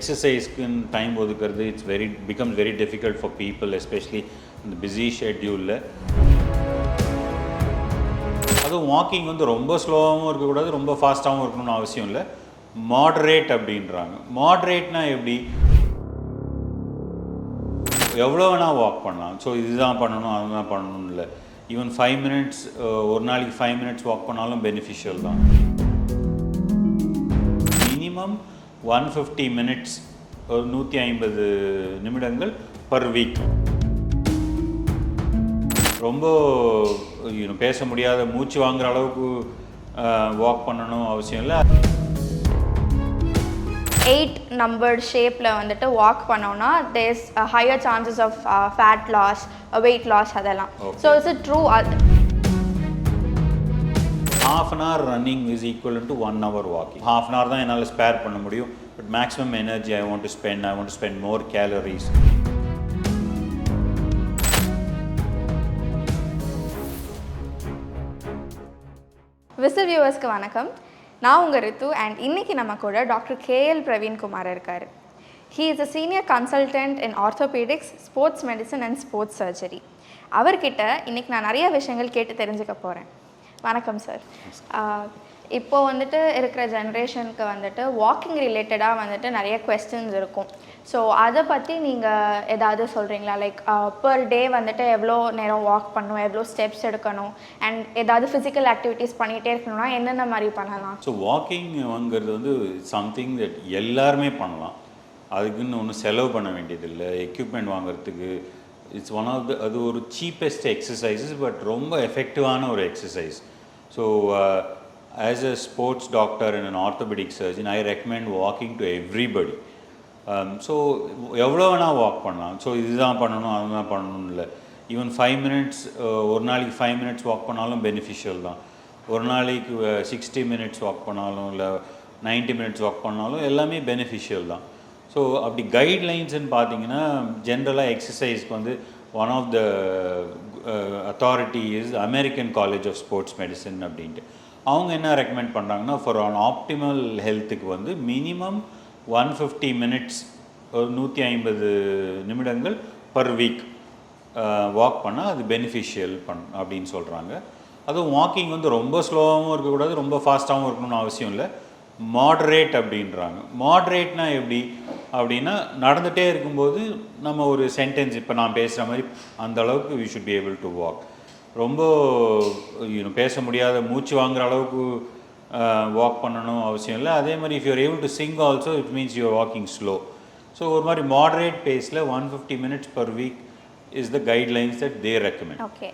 எக்ஸசைஸ்க்குன்னு time ஒதுக்குறது becomes very difficult for people, especially in the busy schedule. அதுவும் walking வந்து ரொம்ப ஸ்லோவாகவும் இருக்கக்கூடாது, ரொம்ப ஃபாஸ்ட்டாகவும் இருக்கணும்னு அவசியம் இல்லை. மாடரேட் அப்படின்றாங்க. மாடரேட்னா எப்படி? எவ்வளோ வேணால் வாக் பண்ணலாம். ஸோ இதுதான் பண்ணணும் அதுதான் பண்ணணும் இல்லை. ஈவன் 5 minutes, ஒரு நாளைக்கு 5 minutes வாக் பண்ணாலும் பெனிஃபிஷியல் தான். மினிமம் 150 minutes, ஒரு 150 நிமிடங்கள் பர் வீக். ரொம்ப பேச முடியாத மூச்சு வாங்குற அளவுக்கு வாக் பண்ணணும் அவசியம் இல்லை. 8 numbered ஷேப்பில் வந்துட்டு வாக் பண்ணோன்னா there's higher chances of fat loss, weight loss அதெல்லாம். So it's it true? Half an hour running is equivalent to 1 hour walking. Half an hour தான் என்னால் ஸ்பேர் பண்ண முடியும். But maximum energy I want to spend more calories. Whistle வியூவர்ஸ்க்கு வணக்கம். நான் உங்கள் Ritu and இன்றைக்கி நம்ம கூட டாக்டர் L Praveen Kumar இருக்கார். He is a senior consultant in Orthopaedics, Sports Medicine and Sports Surgery. அவர்கிட்ட இன்றைக்கி நான் நிறைய விஷயங்கள் கேட்டு தெரிஞ்சுக்க போகிறேன். வணக்கம் சார். இப்போது வந்துட்டு இருக்கிற ஜென்ரேஷனுக்கு வந்துட்டு வாக்கிங் ரிலேட்டடாக வந்துட்டு நிறைய கொஸ்டின்ஸ் இருக்கும். ஸோ அதை பற்றி நீங்கள் ஏதாவது சொல்கிறீங்களா? லைக் பர் டே வந்துட்டு எவ்வளோ நேரம் வாக் பண்ணணும், எவ்வளோ ஸ்டெப்ஸ் எடுக்கணும், அண்ட் ஏதாவது ஃபிசிக்கல் ஆக்டிவிட்டீஸ் பண்ணிகிட்டே இருக்கணும்னா என்னென்ன மாதிரி பண்ணலாம்? ஸோ வாக்கிங்கிறது வந்து சம்திங் தட் எல்லாருமே பண்ணலாம். அதுக்குன்னு ஒன்றும் செலவு பண்ண வேண்டியதில்லை. எக்யூப்மெண்ட் வாங்குறதுக்கு இட்ஸ் ஒன் ஆஃப் அது ஒரு சீப்பஸ்ட் எக்ஸசைசஸ், பட் ரொம்ப எஃபெக்டிவான ஒரு exercise. So as a sports doctor and an orthopedic surgeon, I recommend walking to everybody. So எவ்வளோ வேணால் வாக் பண்ணலாம். ஸோ இதுதான் பண்ணணும் அதுதான் பண்ணணும் இல்லை. ஈவன் 5 minutes, ஒரு நாளைக்கு 5 minutes வாக் பண்ணாலும் பெனிஃபிஷியல் தான். ஒரு நாளைக்கு 60 minutes வாக் பண்ணாலும் இல்லை 90 minutes வாக் பண்ணாலும் எல்லாமே பெனிஃபிஷியல் தான். ஸோ அப்படி கைட்லைன்ஸ்ன்னு பார்த்தீங்கன்னா ஜென்ரலாக எக்ஸசைஸ்க்கு வந்து one of the authority is American college of sports medicine அப்படின்ட்டு. அவங்க என்ன ரெக்கமெண்ட் பண்ணுறாங்கன்னா, ஃபார் ஆன் ஆப்டிமல் ஹெல்த்துக்கு வந்து மினிமம் 150 minutes, ஒரு 150 நிமிடங்கள் பர் வீக் வாக் பண்ணால் அது பெனிஃபிஷியல் அப்படின்னு சொல்கிறாங்க. அதுவும் வாக்கிங் வந்து ரொம்ப ஸ்லோவாகவும் இருக்கக்கூடாது, ரொம்ப ஃபாஸ்ட்டாகவும் இருக்கணும்னு அவசியம் இல்லை. மாடரேட் அப்படின்றாங்க. மாடரேட்னா எப்படி அப்படின்னா, நடந்துகிட்டே இருக்கும்போது நம்ம ஒரு சென்டென்ஸ் இப்போ நான் பேசுகிற மாதிரி அந்த அளவுக்கு we should be able to walk. ரொம்ப பேச முடியாத மூச்சு வாங்குற அளவுக்கு வாக் பண்ணணும் அவசியம் இல்லை. அதே மாதிரி if you're able to sing also it means you're walking slow. So ஒரு மாதிரி மாடரேட் பேஸில் 150 minutes per week is the guidelines that they recommend. Okay.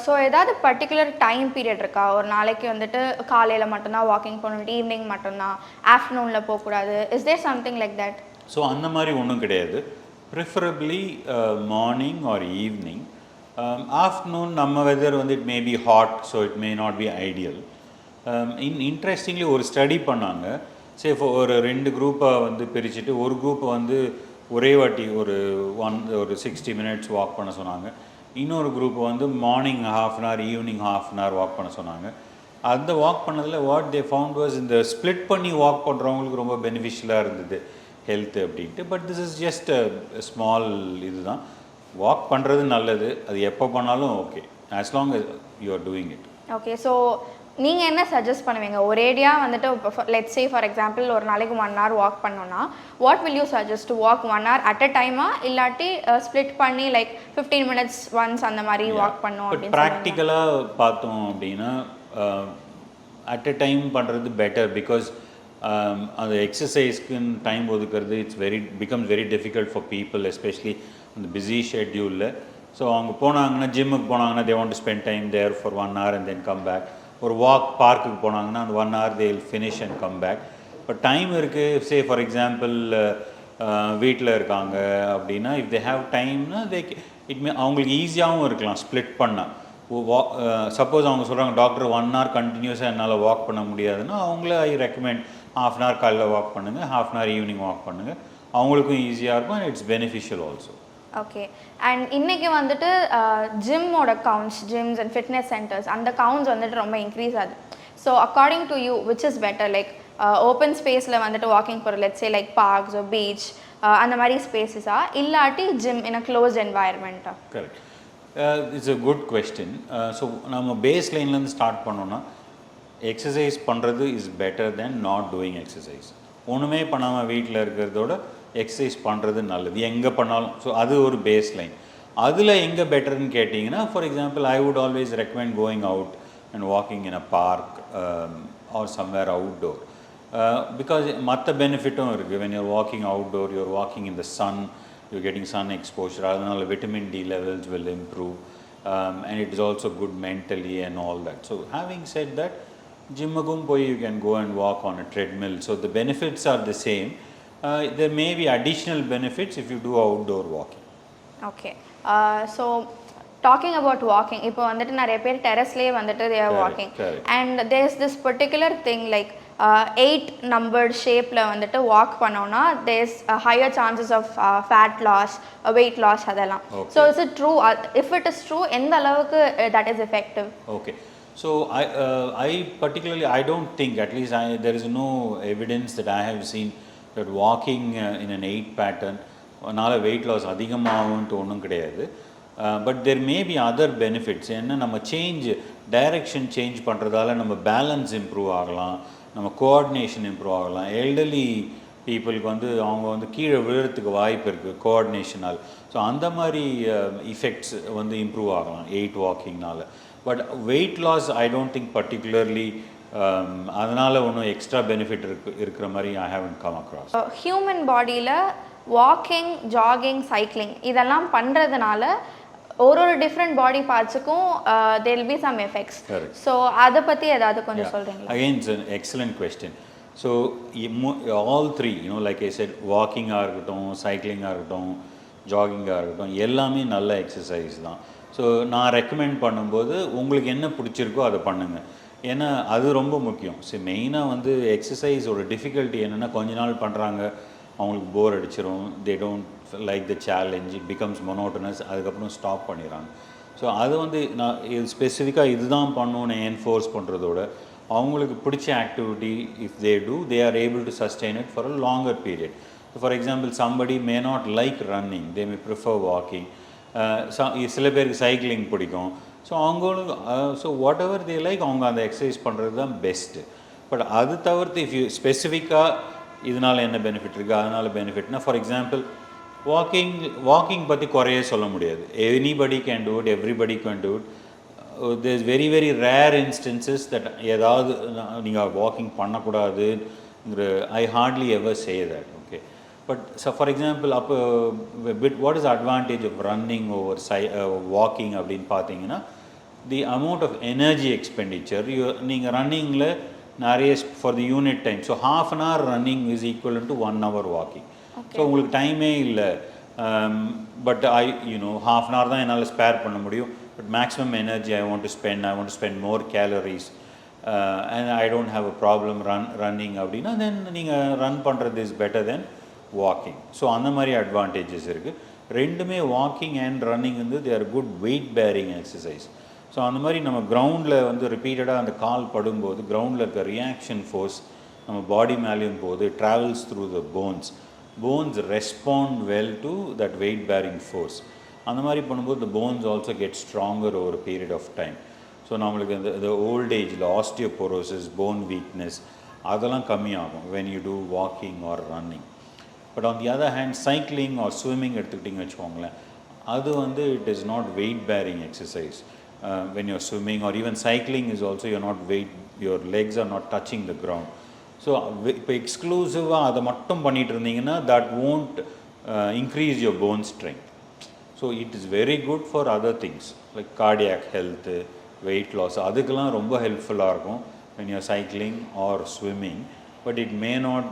So ஏதாவது பர்டிகுலர் டைம் பீரியட் இருக்கா? ஒரு நாளைக்கு வந்துட்டு காலையில் மட்டும்தான் வாக்கிங் பண்ணணும், ஈவினிங் மட்டும்தான், ஆஃப்டர்நூனில் போகக்கூடாது? Is there something like that? So அந்த மாதிரி ஒன்றும் கிடையாது. Preferably morning or evening. Afternoon நம்ம வெதர் வந்து it may be hot, so it may not be ideal. Interestingly ஒரு ஸ்டடி பண்ணாங்க. சரி, ஒரு 2 குரூப்பாக வந்து பிரிச்சுட்டு ஒரு குரூப்பை வந்து ஒரே வாட்டி ஒரு 60 minutes வாக் பண்ண சொன்னாங்க. இன்னொரு குரூப்பை வந்து morning ½ an hour, evening ½ an hour walk பண்ண சொன்னாங்க. அந்த வாக் பண்ணதில் வாட் தே ஃபவுண்ட் வாஸ், இந்த ஸ்ப்ளிட் பண்ணி வாக் பண்ணுறவங்களுக்கு ரொம்ப பெனிஃபிஷியலாக இருந்தது ஹெல்த்து அப்படின்ட்டு. But this is just small இதுதான். வாக் பண்ணுறது நல்லது, அது எப்போ பண்ணாலும் okay, as long as you are doing it. Okay. So நீங்கள் என்ன சஜஸ்ட் பண்ணுவீங்க? ஒரேடியாக வந்துட்டு லெட்ஸ் சே ஃபார் எக்ஸாம்பிள் ஒரு நாளைக்கு 1 hour வாக் பண்ணோன்னா what will you suggest? To walk 1 hour at a டைமா, இல்லாட்டி ஸ்ப்ளிட் பண்ணி லைக் 15 minutes ஒன்ஸ் அந்த மாதிரி வாக் பண்ணோம் அப்படின்னு? ப்ராக்டிக்கலாக பார்த்தோம் அப்படின்னா அட் அ டைம் பண்ணுறது பெட்டர். பிகாஸ் அந்த எக்ஸசைஸ்க்குன்னு டைம் ஒதுக்குறது becomes very difficult for people, especially அந்த பிஸி ஷெட்யூலில். ஸோ அவங்க போனாங்கன்னா, ஜிம்முக்கு போனாங்கன்னா they want to spend time there for 1 hour and then come back. ஒரு வாக் பார்க்குக்கு போனாங்கன்னா அந்த 1 hour they will finish and come back. இப்போ டைம் இருக்குது. சே ஃபார் எக்ஸாம்பிள் வீட்டில் இருக்காங்க அப்படின்னா, இஃப் தே ஹாவ் டைம்னா அவங்களுக்கு ஈஸியாகவும் இருக்கலாம் ஸ்ப்ளிட் பண்ணால். சப்போஸ் அவங்க சொல்கிறாங்க டாக்டர் 1 hour கண்டினியூஸாக என்னால் வாக் பண்ண முடியாதுன்னா அவங்கள ஐ ரெக்கமெண்ட் ½ an hour காலையில் வாக் பண்ணுங்கள், ½ an hour ஈவினிங் வாக் பண்ணுங்கள். அவங்களுக்கும் ஈஸியாக இருக்கும் and it's beneficial also. Okay. And இன்றைக்கி வந்துட்டு ஜிம்மோட counts, gyms and fitness centres, அந்த கவுண்ட்ஸ் வந்துட்டு ரொம்ப இன்க்ரீஸ் ஆகுது. So according to you which is better? Like open ஸ்பேஸில் வந்துட்டு வாக்கிங் போகிற let's say like parks or beach அந்த மாதிரி ஸ்பேசஸா இல்லாட்டி ஜிம் இன் அ க்ளோஸ் என்வாயர்மெண்ட்டா? Correct. It's a good question. So நம்ம பேஸ் லைன்லேருந்து ஸ்டார்ட் பண்ணோன்னா எக்ஸசைஸ் பண்ணுறது is better then not doing exercise. ஒன்றுமே பண்ணாமல் வீட்டில் இருக்கிறதோட எக்ஸசைஸ் பண்ணுறது நல்லது எங்கே பண்ணாலும். ஸோ அது ஒரு பேஸ் லைன். அதில் எங்கே பெட்டர்னு கேட்டிங்கன்னா, for example I would always recommend going out and walking in a park or somewhere outdoor. Because மற்ற பெனிஃபிட்டும் இருக்குது. when you're walking outdoor, you're walking in the sun, you're getting sun exposure, அதனால vitamin D levels will improve, and it is also good mentally and all that. So having said that, gymmukum போய் you can go and walk on a treadmill, so the benefits are the same. There may be additional benefits if you do outdoor walking. Okay. So talking about walking, இப்போ வந்துட்டு நிறைய பேர் டெரஸ்லேயே வந்துட்டு they are walking, and there is this particular thing like 8 numbered ஷேப்பில் வந்துட்டு walk பண்ணோன்னா there's higher chances of fat loss, weight loss அதெல்லாம். So is it true? If it is true, எந்த அளவுக்கு that is effective? Okay. So I particularly, I don't think, at least there is no evidence that I have seen that walking in an 8 pattern அதனால் weight loss அதிகமாகும்ன்ட்டு ஒன்றும் கிடையாது. But there may be other benefits. என்ன, நம்ம direction change பண்ணுறதால நம்ம balance improve ஆகலாம், நம்ம coordination improve ஆகலாம். எல்டர்லி பீப்புளுக்கு அவங்க கீழே விழுறதுக்கு வாய்ப்பு இருக்குது கோஆர்டினேஷனால். ஸோ அந்த மாதிரி இஃபெக்ட்ஸ் இம்ப்ரூவ் ஆகலாம் 8 வாக்கிங்னால். But weight loss I don't think particularly அதனால் ஒன்றும் எக்ஸ்ட்ரா பெனிஃபிட் இருக்கிற மாதிரி I haven't come across. Human பாடியில் வாக்கிங், ஜாகிங், சைக்கிளிங் இதெல்லாம் பண்ணுறதுனால ஒரு டிஃப்ரெண்ட் பாடி பார்ட்ஸுக்கும் there will be some effects. So அதை பற்றி ஏதாவது கொஞ்சம் சொல்கிறீங்களா? Again, it's an excellent question. So all three, like I said, வாக்கிங்காக இருக்கட்டும், சைக்கிளிங்காக இருக்கட்டும், ஜாகிங்காக இருக்கட்டும், எல்லாமே நல்ல எக்ஸசைஸ் தான். ஸோ நான் ரெக்கமெண்ட் பண்ணும்போது உங்களுக்கு என்ன பிடிச்சிருக்கோ அதை பண்ணுங்கள். ஏன்னா அது ரொம்ப முக்கியம். ஸோ மெயினாக எக்ஸசைஸோட டிஃபிகல்ட்டி என்னென்னா, கொஞ்ச நாள் பண்ணுறாங்க, அவங்களுக்கு போர் அடிச்சிடும், they don't like the challenge, it becomes monotonous, அதுக்கப்புறம் ஸ்டாப் பண்ணிடுறாங்க. ஸோ அது நான் ஸ்பெசிஃபிக்காக இதுதான் பண்ணணுன்னு என்ஃபோர்ஸ் பண்ணுறதோட அவங்களுக்கு பிடிச்ச activity if they do, they are able to sustain it for a longer period. For example somebody may not like running, they may prefer walking. சில பேருக்கு சைக்கிளிங் பிடிக்கும். ஸோ அவங்களுக்கு so whatever they like அவங்க அந்த exercise பண்ணுறது தான் best. But அது தவிர்த்து இஃப் யூ ஸ்பெசிஃபிக்காக இதனால் என்ன பெனிஃபிட் இருக்குது, அதனால் பெனிஃபிட்னா, ஃபார் எக்ஸாம்பிள் வாக்கிங் பற்றி குறையே சொல்ல முடியாது. Anybody can do it, everybody can do it. There is very very rare instances that ஏதாவது நீங்கள் வாக்கிங் பண்ணக்கூடாதுங்கிற I hardly ever say that. Okay. But for example அப்போ what is advantage of running over walking அப்படின்னு பார்த்தீங்கன்னா, the amount of energy expenditure நீங்கள் ரன்னிங்கில் நிறைய for the unit time. So half an hour running is equal to 1 hour வாக்கிங். So உங்களுக்கு டைமே இல்லை, பட் half an hour தான் என்னால் ஸ்பேர் பண்ண முடியும். But maximum energy I want to spend more calories and I don't have a problem running அப்படின்னா then நீங்கள் ரன் பண்ணுறது is better than walking. So அந்த மாதிரி அட்வான்டேஜஸ் இருக்குது. ரெண்டுமே walking and running they are good weight bearing exercise. So அந்த மாதிரி நம்ம கிரவுண்டில் ரிப்பீட்டடாக அந்த கால் படும்போது கிரவுண்டில் இருக்க ரியாக்ஷன் ஃபோர்ஸ் நம்ம பாடி மேலேயும் போது travels through the bones respond well to that weight bearing force. அந்த மாதிரி பண்ணும்போது the bones also get stronger over a period of time. So நம்மளுக்கு இந்த ஓல்ட் ஏஜில் ஆஸ்டியோபோரோசிஸ், போன் வீக்னஸ் அதெல்லாம் கம்மியாகும் when you do walking or running. But on the other hand cycling or swimming எடுத்துக்கிட்டிங்கன்னு வச்சுக்கோங்களேன், அது it is not weight bearing exercise. When you're swimming or even cycling is also your legs are not touching the ground. So இப்போ எக்ஸ்க்ளூசிவாக அதை மட்டும் பண்ணிகிட்டு இருந்தீங்கன்னா that won't increase your bone strength. So it is very good for other things like cardiac health, weight loss, அதுக்கெல்லாம் ரொம்ப ஹெல்ப்ஃபுல்லாக இருக்கும் when you're cycling or swimming, but it may not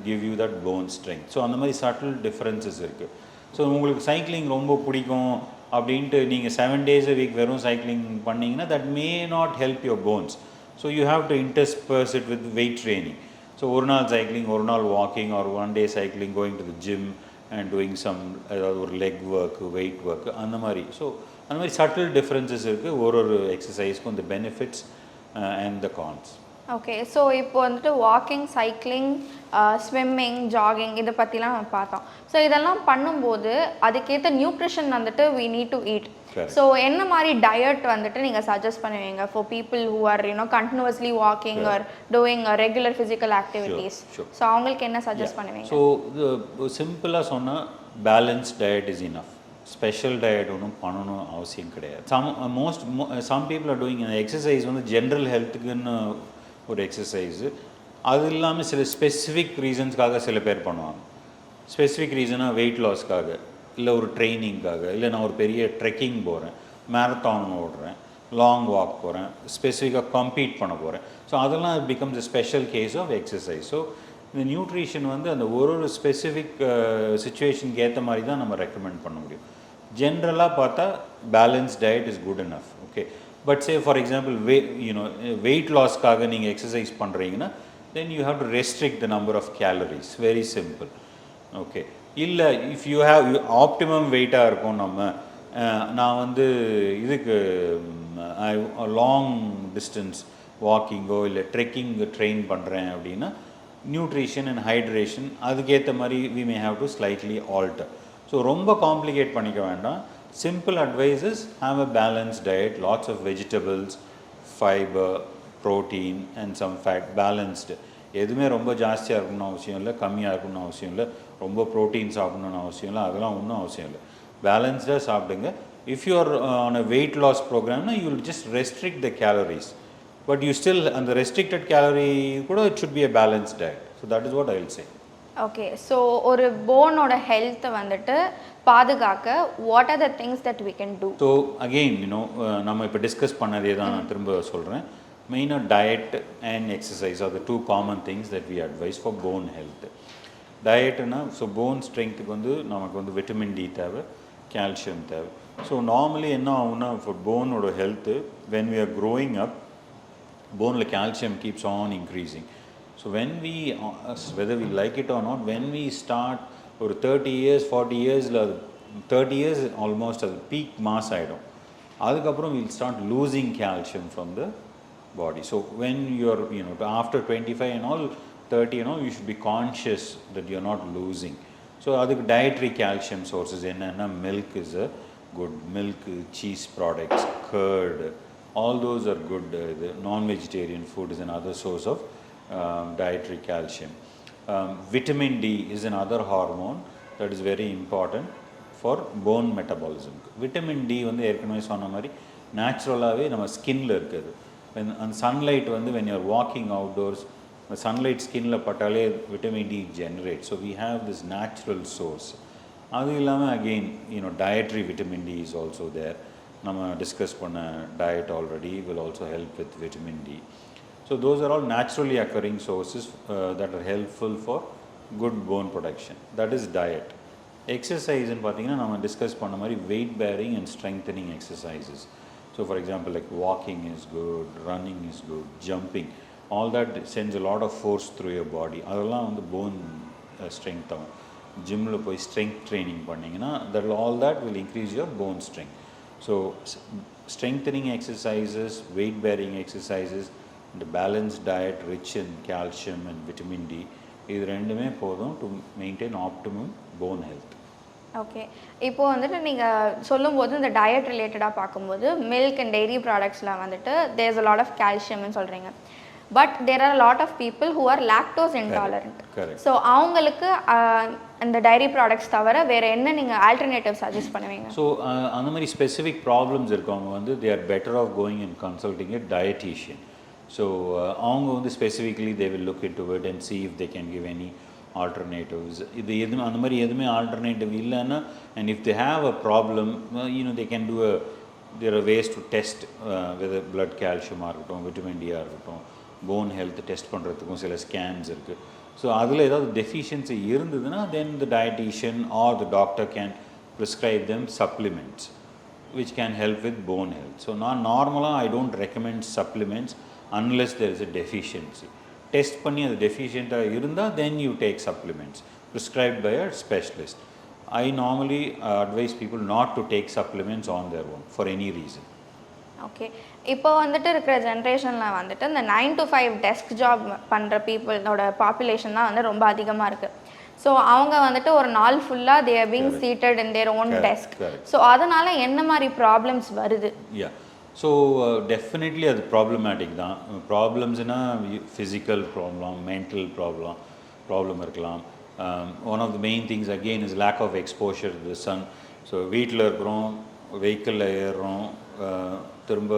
give you that bone strength. So அந்த மாதிரி subtle differences இருக்குது. So உங்களுக்கு cycling ரொம்ப பிடிக்கும் அப்படின்ட்டு நீங்கள் 7 days a week வெறும் சைக்கிளிங் பண்ணிங்கன்னா that may not help your bones. So you have to intersperse it with weight training. So ஒரு நாள் சைக்கிளிங், ஒரு நாள் walking, or one day cycling, going to the gym and doing some ஒரு leg work, wait work, அந்த மாதிரி. So அந்த மாதிரி subtle differences இருக்குது ஒரு எக்ஸசைஸ்க்கும், இந்த benefits and the cons. Okay. So இப்போ வந்துட்டு வாக்கிங், சைக்கிளிங், ஸ்விம்மிங், ஜாகிங் இதை பற்றிலாம் நம்ம பார்த்தோம். ஸோ இதெல்லாம் பண்ணும்போது அதுக்கேற்ற நியூட்ரிஷன் வந்துட்டு we need to eat. So என்ன மாதிரி டயட் வந்துட்டு நீங்கள் சஜஸ்ட் பண்ணுவீங்க for people who are continuously walking or doing regular physical activities? So அவங்களுக்கு என்ன சஜஸ்ட் பண்ணுவீங்க? ஸோ சிம்பிளாக சொன்னால் balance diet is enough. Special diet ஒன்றும் பண்ணணும் அவசியம் கிடையாது. Some people are doing exercise வந்து ஜென்ரல் ஹெல்த்துக்குன்னு ஒரு எக்ஸசைஸு, அது இல்லாமல் சில ஸ்பெசிஃபிக் ரீசன்ஸ்க்காக சில பேர் பண்ணுவாங்க. ஸ்பெசிஃபிக் ரீசனாக வெயிட் லாஸ்க்காக, இல்லை ஒரு ட்ரைனிங்காக, இல்லை நான் ஒரு பெரிய ட்ரெக்கிங் போகிறேன், மேரத்தான் ஓடுறேன், லாங் வாக் போகிறேன், ஸ்பெசிஃபிக்காக கம்பீட் பண்ண போகிறேன். ஸோ அதெல்லாம் it becomes a special case of exercise. So இந்த நியூட்ரிஷன் வந்து அந்த ஒரு ஸ்பெசிஃபிக் சுச்சுவேஷனுக்கு ஏற்ற மாதிரி தான் நம்ம ரெக்கமெண்ட் பண்ண முடியும். ஜென்ரலாக பார்த்தா balance diet is good enough. Okay, but say for example weight லாஸ்க்காக நீங்கள் எக்ஸசைஸ் பண்ணுறீங்கன்னா then you have to restrict the number of calories. Very simple. Okay, இல்லை இஃப் யூ ஹேவ் ஆப்டிமம் வெயிட்டாக இருக்கும், நான் வந்து இதுக்கு லாங் டிஸ்டன்ஸ் வாக்கிங்கோ இல்லை ட்ரெக்கிங்கு ட்ரெயின் பண்ணுறேன் அப்படின்னா நியூட்ரிஷன் அண்ட் ஹைட்ரேஷன் அதுக்கேற்ற மாதிரி we may have to slightly alter. So ரொம்ப காம்ப்ளிகேட் பண்ணிக்க வேண்டாம். Simple advice is have a balanced diet, lots of vegetables, fiber, protein and some fat, balanced. எதுவுமே ரொம்ப ஜாஸ்தியாக இருக்கணும்னு அவசியம் இல்லை, கம்மியாக இருக்கணும்னு அவசியம் இல்லை, ரொம்ப ப்ரோட்டீன் சாப்பிடணும்னு அவசியம் இல்லை, அதெல்லாம் ஒன்றும் அவசியம் இல்லை. பேலன்ஸ்டாக சாப்பிடுங்க. If you are on a weight loss ப்ரோக்ராம்னா you will just restrict the calories, but you still அந்த ரெஸ்ட்ரிக்டட் கேலரி கூட it should be a balance diet. So that is what I will say. Okay, so ஒரு போனோட ஹெல்த்தை வந்துட்டு பாதுகாக்க what are the things that we can do? So again நம்ம இப்போ discuss பண்ணதே தான் நான் திரும்ப சொல்கிறேன். மெயினாக diet and exercise are the two common things that we advise for bone health. டயட்டுனா ஸோ போன் ஸ்ட்ரென்த்துக்கு வந்து நமக்கு வந்து விட்டமின் டி தேவை, கால்சியம் தேவை. ஸோ நார்மலி என்ன ஆகும்னா ஃபார் போனோட health when we are growing up போனில் calcium keeps on increasing. So when we, whether we like it or not, when we start ஒரு 30 years 40 yearsல 30 years almost அது peak mass ஆகிடும். அதுக்கப்புறம் we'll start losing calcium from the body. So when you're after 25 and all 30 you should be conscious that you're not losing. So அதுக்கு dietary calcium sources என்னன்னா milk is a good, milk, cheese products, curd, all those are good. The non-vegetarian food is another source of dietary calcium. Vitamin D is another hormone that is very important for bone metabolism. Vitamin D வந்து ஏற்கனவே சொன்ன மாதிரி நேச்சுரலாகவே நம்ம ஸ்கின்ல இருக்குது. அந்த sunlight வந்து when you are walking outdoors, the sunlight ஸ்கின்ல பட்டாலே vitamin D generate. So we have this natural source. அது இல்லாமல் again dietary vitamin D is also there. நம்ம டிஸ்கஸ் பண்ண diet already will also help with vitamin D. So those are all naturally occurring sources that are helpful for good bone production. That is diet. Exercise in பார்த்தீங்கன்னா நம்ம discuss பண்ண மாதிரி weight bearing and strengthening exercises. So for example like walking is good, running is good, jumping, all that sends a lot of force through your body. அதெல்லாம் வந்து bone strength ஆகும். ஜிம்மில் போய் strength training பண்ணிங்கன்னா all that will increase your bone strength. So strengthening exercises, weight bearing exercises, the balanced diet rich in calcium and vitamin D, இது ரெண்டுமே போதும் to maintain optimum bone health. Okay, இப்போது வந்துட்டு நீங்கள் சொல்லும்போது இந்த டயட் ரிலேட்டடாக பார்க்கும்போது மில்க் அண்ட் டெய்ரி ப்ராடக்ட்ஸில் வந்துட்டு there is a lot of கால்சியம்னு சொல்கிறீங்க. But there are lot of people who are lactose intolerant. So அவங்களுக்கு அந்த டைரி ப்ராடக்ட்ஸ் தவிர வேறு என்ன நீங்கள் ஆல்டர்னேட்டிவ் சஜஸ்ட் பண்ணுவீங்க? ஸோ அந்த மாதிரி ஸ்பெசிஃபிக் ப்ராப்ளம்ஸ் இருக்கவங்க வந்து they are better off going and consulting a dietitian. So அவங்க வந்து specifically they will look into it and see if they can give any alternatives. இது எதுவுமே அந்த மாதிரி எதுவுமே ஆல்டர்னேட்டிவ் இல்லைன்னா and if they have a problem they can do there are ways to test whether blood calcium இருக்கட்டும், vitamin D இருக்கட்டும், phone health test பண்ணுறதுக்கும் சில ஸ்கேன்ஸ் இருக்குது. ஸோ அதில் ஏதாவது டெஃபிஷியன்சி இருந்ததுன்னா then the dietitian or the doctor can prescribe them supplements which can help with bone health. So normally I don't recommend supplements unless there is a deficiency. Test பண்ணி அது டெஃபிஷியண்ட்டாக இருந்தால் then you take supplements prescribed by a specialist. I normally advise people not to take supplements on their own for any reason. Okay, இப்போ வந்துட்டு இருக்கிற ஜென்ரேஷனில் வந்துட்டு இந்த 9 to 5 desk job பண்ணுற பீப்புளோட பாப்புலேஷன் தான் வந்து ரொம்ப அதிகமாக இருக்குது. ஸோ அவங்க வந்துட்டு ஒரு நாள் ஃபுல்லாக they are being seated in their own desk. So அதனால் என்ன மாதிரி ப்ராப்ளம்ஸ் வருது? ஸோ டெஃபினெட்லி அது ப்ராப்ளமேட்டிக் தான். ப்ராப்ளம்ஸ்னால் ஃபிசிக்கல் ப்ராப்ளம், மென்டல் ப்ராப்ளம் இருக்கலாம். One of the main things again is lack of exposure to the sun. So வீட்டில் இருக்கிறோம், வெஹிக்கிளில் ஏறுறோம், திரும்ப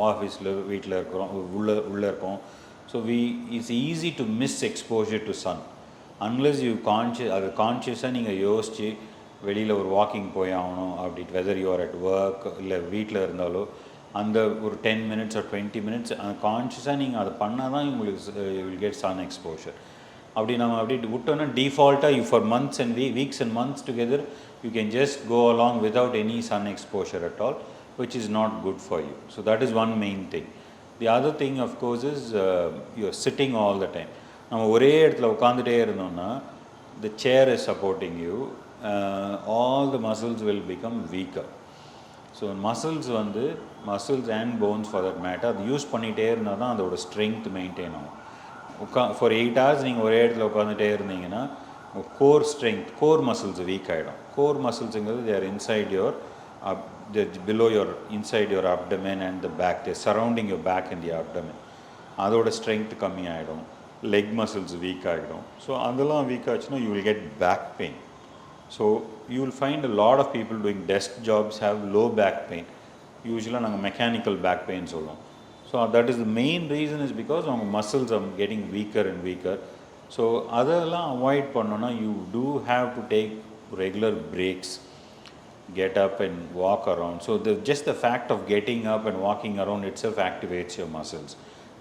ஆஃபீஸில் வீட்டில் இருக்கிறோம், உள்ளே இருக்கோம். So it's easy to miss exposure to sun unless you அது கான்ஷியஸாக நீங்கள் யோசித்து வெளியில் ஒரு வாக்கிங் போய் ஆகணும் அப்படின்ட்டு, வெதர் யூஆர் அட் ஒர்க் இல்லை வீட்டில் இருந்தாலோ அந்த ஒரு 10 minutes or 20 minutes கான்ஷியஸாக நீங்கள் அதை பண்ணால் தான் உங்களுக்கு வில் கெட் சன் எக்ஸ்போஷர். அப்படி நம்ம அப்படி விட்டோன்னா டிஃபால்ட்டாக you for months and weeks and months together you can just go along without any sun exposure at all, which is not good for you. So that is one main thing. The other thing of course is you are sitting all the time. நம்ம ஒரே இடத்துல உட்காந்துட்டே இருந்தோம்னா the chair is supporting you, all the muscles will become weaker. So muscles and bones for that matter அது use பண்ணிகிட்டே இருந்தால் தான் அதோட ஸ்ட்ரென்த் மெயின்டைன் ஆகும். ஃபார் 8 hours நீங்கள் ஒரே இடத்துல உட்காந்துட்டே இருந்தீங்கன்னா core strength, core muscles weak ஆகிடும். கோர் மசில்ஸுங்கிறது there inside your below your inside your abdomen and the back, they surrounding your back and the abdomen. அதோட ஸ்ட்ரென்த் கம்மி ஆகிடும். லெக் மசில்ஸ் வீக் ஆகிடும். ஸோ அதெல்லாம் வீக் ஆச்சுன்னா you will get back pain. So you will find a lot of people doing desk jobs have low back pain. Usually நாங்கள் mechanical back pain சொல்லுவோம். So that is the main reason is because அவங்க muscles are getting weaker and weaker. So அதெல்லாம் avoid பண்ணோன்னா you do have to take regular breaks, get up and walk around. So just the fact of getting up and walking around itself activates your muscles.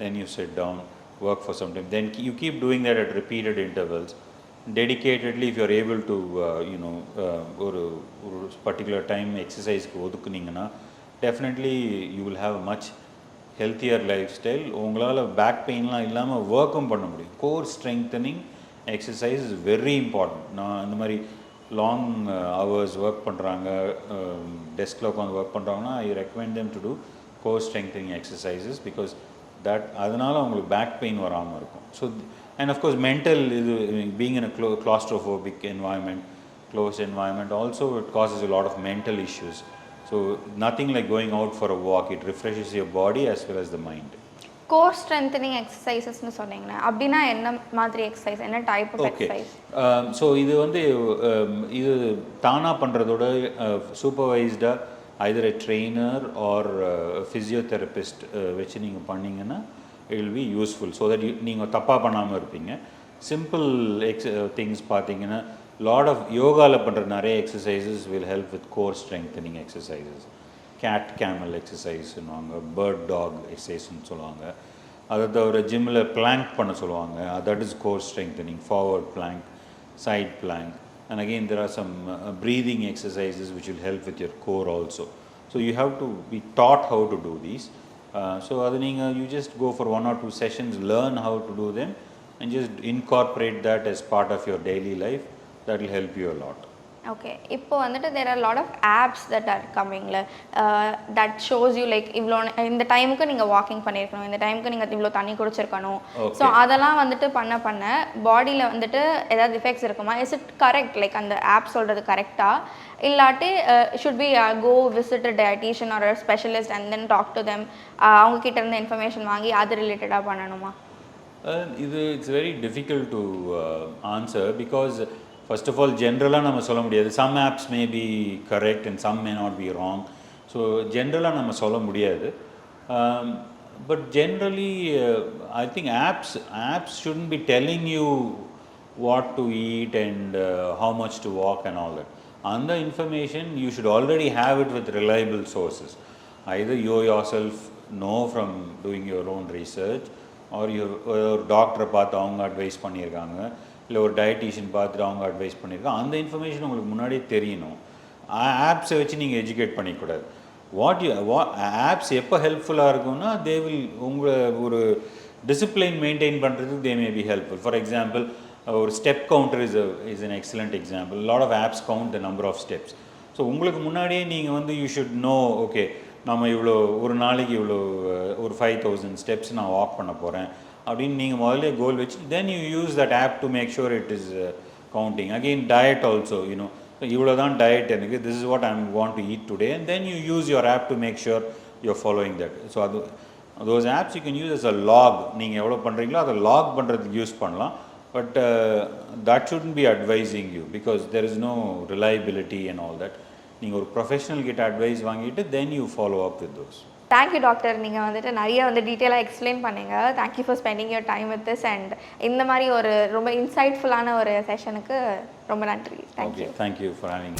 Then you sit down, work for some time. Then you keep doing that at repeated intervals. Dedicatedly, if you are able to, ஒரு particular time exercise ஒதுக்குனீங்கன்னா definitely you will have a much healthier lifestyle. உங்களால் back பெயின்லாம் இல்லாமல் ஒர்க்கும் பண்ண முடியும். Core strengthening exercise is very important. நான் இந்த மாதிரி long hours work பண்ணுறாங்க, டெஸ்கில் உட்காந்து ஒர்க் பண்ணுறாங்கன்னா I recommend them to do core strengthening exercises because அதனால் அவங்களுக்கு பேக் பெயின் வராமல் இருக்கும். ஸோ அண்ட் அஃப்கோர்ஸ் மென்டல் இது being in a claustrophobic environment, closed environment also it causes a lot of mental issues. So nothing like going out for a walk, it refreshes your body as well as the mind. Core strengthening எக்ஸசைசஸ்னு சொன்னீங்கன்னா அப்படின்னா என்ன மாதிரி exercise, என்ன type of exercise? So இது இது தானாக பண்ணுறதோட சூப்பர்வைஸ்டாக either a trainer or physiotherapist வச்சு நீங்கள் பண்ணிங்கன்னா it will be useful. So that நீங்கள் தப்பாக பண்ணாமல் இருப்பீங்க. சிம்பிள் திங்ஸ் பார்த்தீங்கன்னா லாட் ஆஃப் யோகாவில் பண்ணுற நிறைய exercises will help with core strengthening exercises. Cat camel எக்ஸசைஸ்னுவாங்க, பேர்ட் டாக் எக்ஸசைஸ்ன்னு சொல்லுவாங்க. அதை தவிர ஜிம்மில் பிளாங்க் பண்ண சொல்லுவாங்க, that is core strengthening. Forward plank, side plank, and again there are some breathing exercises which will help with your core also. So you have to be taught how to do these. So you just go for 1 or 2 sessions, learn how to do them and just incorporate that as part of your daily life. That will help you a lot. Okay, இப்போ வந்துட்டு there are lot of apps that are கம்மிங்ல that shows you like இவ்வளோ இந்த டைமுக்கு நீங்கள் walking பண்ணியிருக்கணும், இந்த டைமுக்கு நீங்கள் இவ்வளோ தண்ணி குடிச்சிருக்கணும். ஸோ அதெல்லாம் வந்துட்டு பண்ண பாடியில் வந்துட்டு ஏதாவது எஃபெக்ட்ஸ் இருக்குமா? Is it correct? லைக் அந்த ஆப் சொல்கிறது கரெக்டாக இல்லாட்டி should be go visit a dietitian or specialist and then talk to them, அவங்க கிட்ட இருந்து இன்ஃபர்மேஷன் வாங்கி அது ரிலேட்டடாக பண்ணணுமா? It's very difficult to answer because first of all ஜென்ரலாக நம்ம சொல்ல முடியாது. Some apps may be correct and some may not be wrong. So ஜென்ரலாக நம்ம சொல்ல முடியாது. But generally I think apps shouldn't be telling you what to eat and how much to walk and all that. அந்த information you should already have it with reliable sources. Either you yourself know from doing your own research or ஒரு டாக்டரை பார்த்து அவங்க advice பண்ணியிருக்காங்க, இல்லை ஒரு dietician பார்த்துட்டு அவங்க அட்வைஸ் பண்ணியிருக்காங்க. அந்த இன்ஃபர்மேஷன் உங்களுக்கு முன்னாடியே தெரியணும். ஆப்ஸை வச்சு நீங்கள் எஜுகேட் பண்ணிக்கூடாது. ஆப்ஸ் எப்போ ஹெல்ப்ஃபுல்லாக இருக்கும்னா தே வில் உங்களை ஒரு டிசிப்ளின் மெயின்டைன் பண்ணுறதுக்கு they may be helpful. For example ஒரு step counter is an excellent example. Lot of apps count the number of steps. So உங்களுக்கு முன்னாடியே நீங்கள் யூ ஷுட் நோ ஓகே நம்ம இவ்வளோ ஒரு நாளைக்கு இவ்வளோ ஒரு 5000 ஸ்டெப்ஸ் நான் வாக் பண்ண போகிறேன் அப்படின்னு நீங்கள் முதல்ல கோல் வச்சு then you use that app to make sure it is counting. Again diet also you know இவ்வளோ தான் டயட் எனக்கு, this is what I want to eat today, and then you use your app to make sure you're following that. So அது those apps you can use as a log. நீங்கள் எவ்வளோ பண்ணுறீங்களோ அதை lock பண்ணுறதுக்கு use பண்ணலாம். But that shouldn't be advising you because there is no reliability and all that. நீங்கள் ஒரு professional கிட்ட அட்வைஸ் வாங்கிட்டு then you follow up with those. Thank you doctor. நீங்கள் வந்துட்டு நிறைய டீட்டெயிலாக எக்ஸ்பிளைன் பண்ணீங்க. Thank you for spending your time with this and இந்த மாதிரி ஒரு ரொம்ப இன்சைட்ஃபுல்லான ஒரு செஷனுக்கு ரொம்ப நன்றி. தேங்க்யூ. Thank you for having.